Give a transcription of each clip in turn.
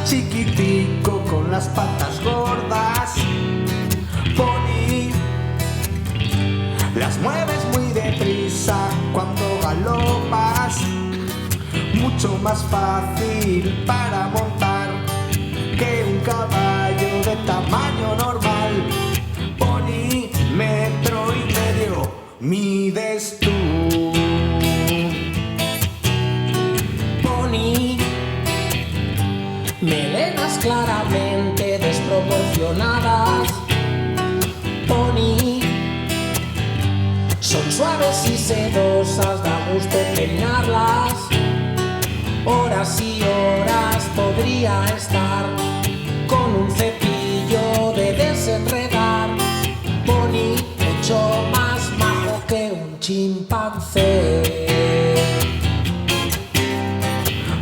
chiquitico con las patas gordas. Pony, las mueves muy deprisa cuando galopas, mucho más fácil para montar que un caballo de tamaño normal. Pony, metro y medio mides tú. Pony, melenas claramente desproporcionadas. Pony, son suaves y sedosas, da gusto peinarlas. Horas y horas podría estar con un cepillo de desenredar. Pony, mucho más majo que un chimpancé.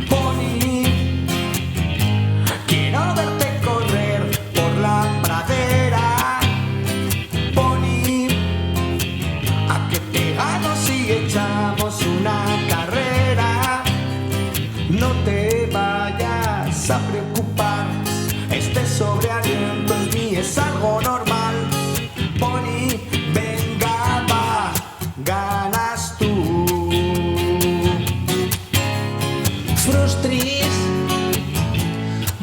Pony, quiero verte correr por la pradera. Pony, a que te gano si echamos una carrera. No te vayas a preocupar, este sobrealiento en mí es algo normal. Pony, venga va, ganas tú. Frustris,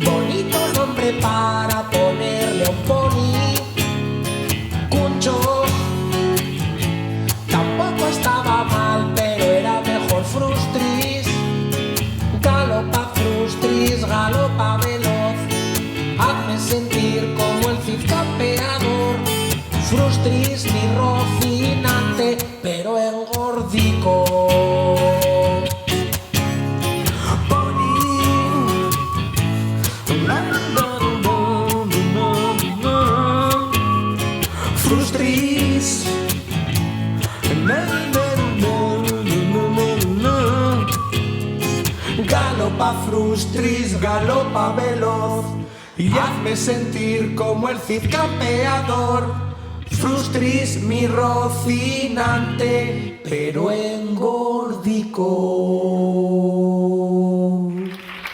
bonito nombre para ponerle a un pony. Cuncho, tampoco estaba mal, pero era mejor Frustris. Galopa Frustris, galopa veloz, hazme sentir como el Cid campeador. Frustris, mi rocinante, pero engordico. Frustris, galopa Frustris, galopa veloz y hazme sentir como el Cid campeador. Frustris, mi rocinante, pero engordico.